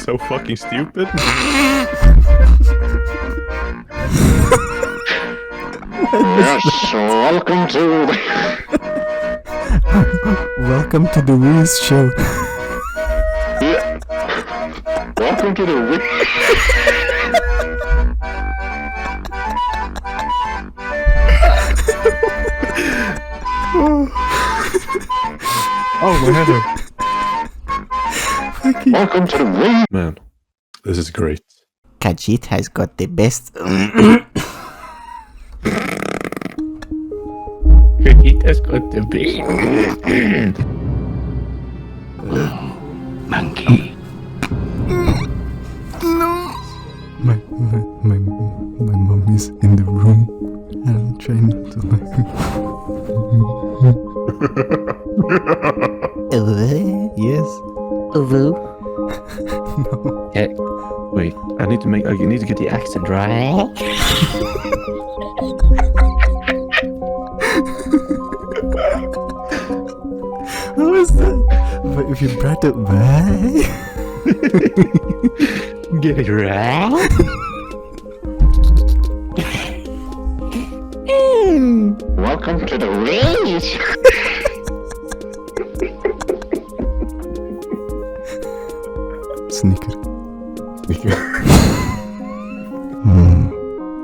so fucking stupid. Yes, welcome to Welcome to the wheeze show. welcome to the Oh, my head. welcome to the wing. Man, this is great. Khajiit has got the best. Khajiit has got the best. Monkey. My mom is in the room, and I'm trying not to yes. No. Yeah. Wait, I need to get the accent right. How is that? But if you brought it back. Get it right. Welcome to the wings. Sneaker.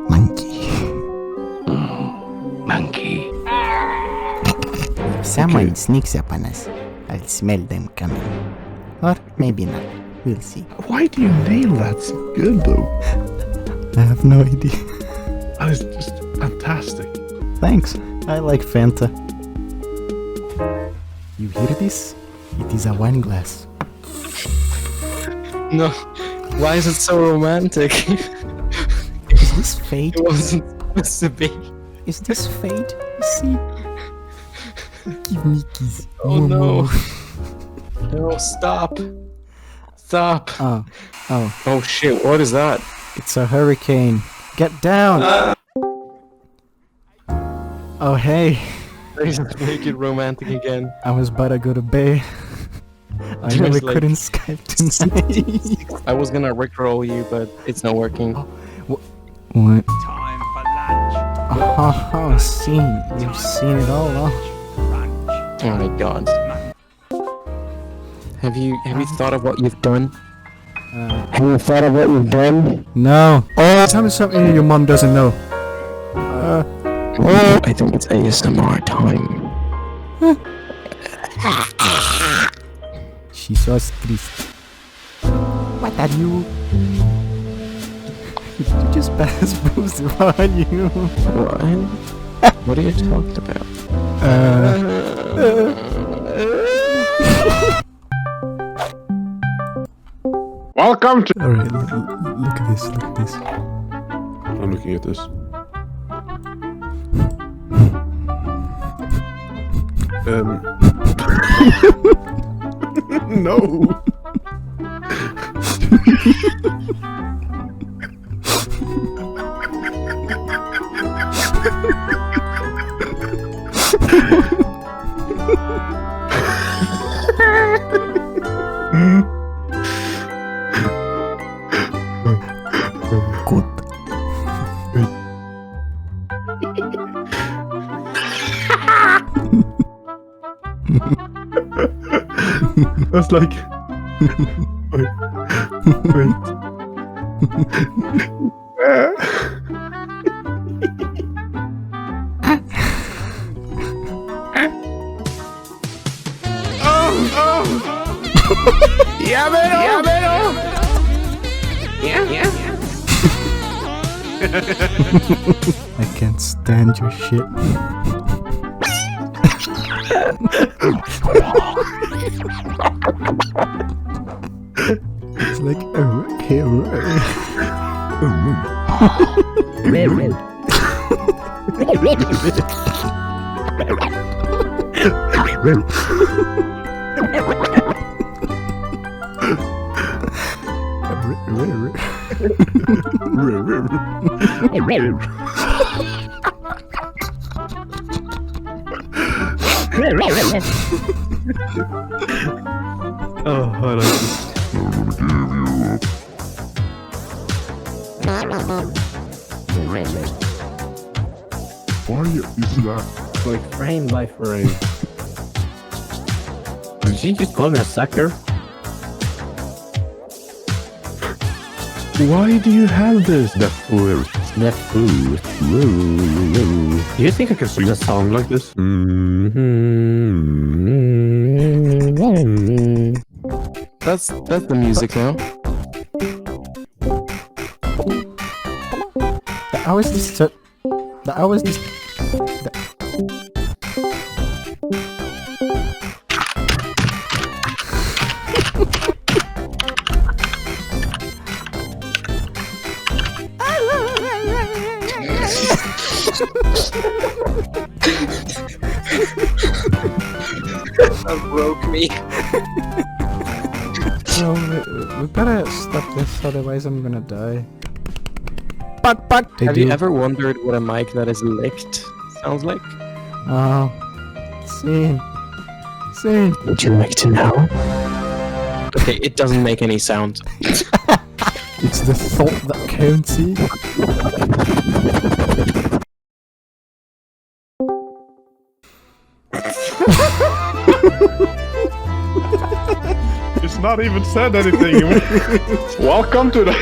Monkey. Monkey. If someone sneaks up on us, I'll smell them coming. Or maybe not. We'll see. Why do you nail that so good, though? I have no idea. That is just fantastic. Thanks. I like Fanta. You hear this? It is a wine glass. No. Why is it so romantic? Is this fate? It wasn't supposed to be. Is this fate? See? Give me kiss. Oh no. No, stop. Stop. Oh. Oh shit, what is that? It's a hurricane. Get down! Oh hey. Please make it romantic again. I was about to go to bed. I know we There's like couldn't Skype tonight. I was gonna rickroll you, but it's not working. What? Time for lunch. Oh, you've seen it all, huh? Oh my god. Have you thought of what you've done? Have you thought of what you've done? No. Oh, tell me something your mom doesn't know. I think it's ASMR time. Jesus Christ. What are you? You just pass boost the volume. What? What are you talking about? Welcome to Alright, look at this, look at this. I'm looking at this. No. Good. That's like. Wait. I can't stand your shit. It's like okay, Oh, I like this. Why is that? Like frame by frame. Did she just call me a sucker? Why do you have this? The fool. Do you think I can sing a song like this? That's the music now. How is this so... How is this... That broke me. No, we better stop this, otherwise I'm gonna die. But Have you ever wondered what a mic that is licked sounds like? Oh, Scene. Would you like to know? Okay, it doesn't make any sound. It's the thought that counts, see? It's not even said anything. Welcome to the...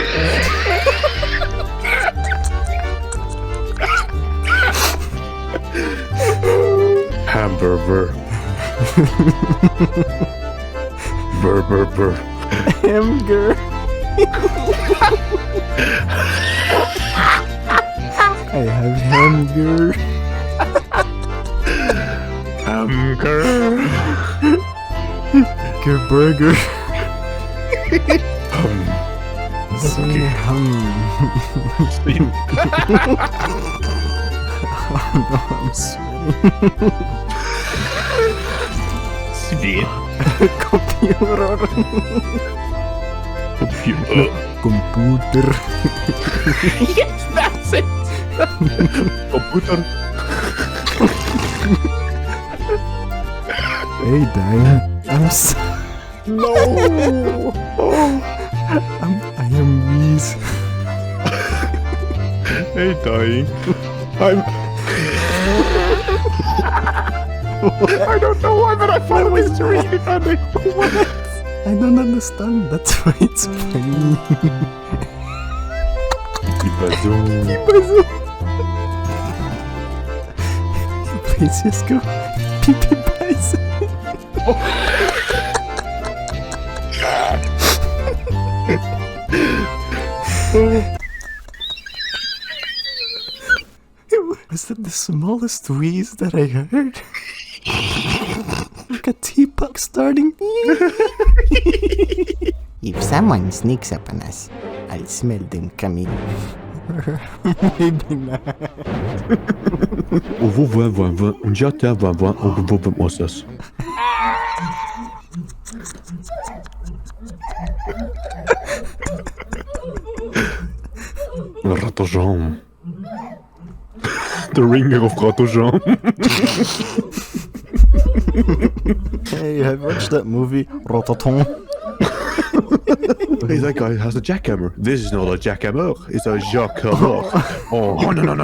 Hamburger. Burr. Hamburger. I have hamburger. Hamburger. Burger. Seenhumb. Oh no, I'm sweating. Sweet. Computer. Computer. Yes, that's it! Computer. Hey, Diane. No. I am wheeze. Hey, dying. I don't know why, but I thought it was really funny. What? I don't understand. That's why it's funny. Please just go. Pee-pee bison. Was that the smallest wheeze that I heard? Like a teapot starting. If someone sneaks up on us, I'll smell them coming. Maybe not. Rattojam. The ringer of Rattojam. Hey, have you watched that movie, Rototon? Hey, that guy has a jackhammer. This is not a jackhammer. It's a jackhammer. Oh, no.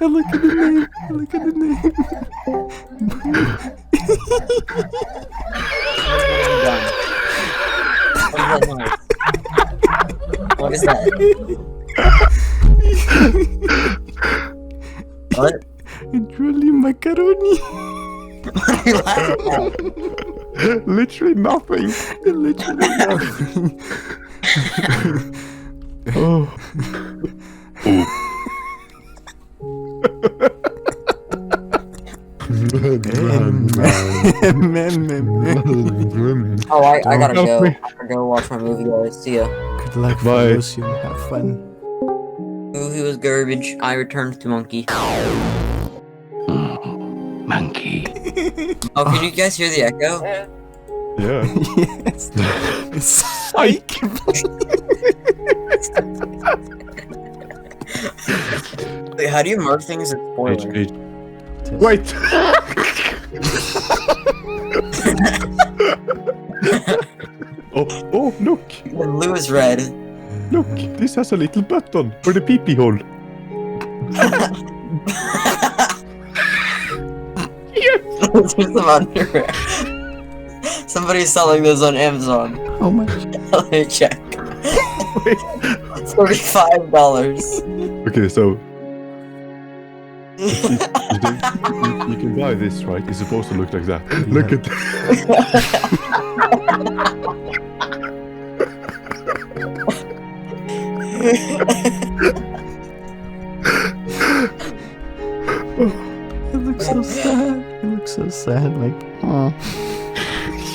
Look at the name. Look at the name. What is that? What? It's really macaroni. Literally nothing. Literally nothing. Oh. Oh, I gotta go. I gotta go watch my movie, guys. See ya. Good luck, Bye. Phylosium. Have fun. Movie was garbage. I returned to Monkey. Monkey. Oh, can you guys hear the echo? Yeah. Yes. It's psych. Wait, how do you mark things as spoiler? Wait! oh, look! The blue is red. Look, this has a little button for the pee-pee hole. There's some underwear. Somebody's selling those on Amazon. How much? Let me check. Wait. $35. Okay, so you can buy this, right? It's supposed to look like that. Yeah. Look at It looks so sad. It looks so sad. Like, oh.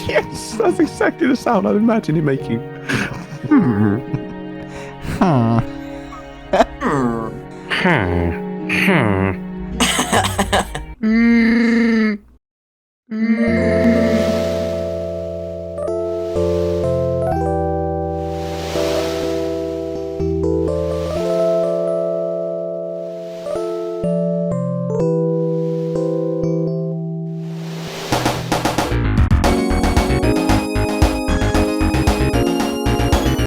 Yes, that's exactly the sound I'd imagine him making. Huh. Hmm.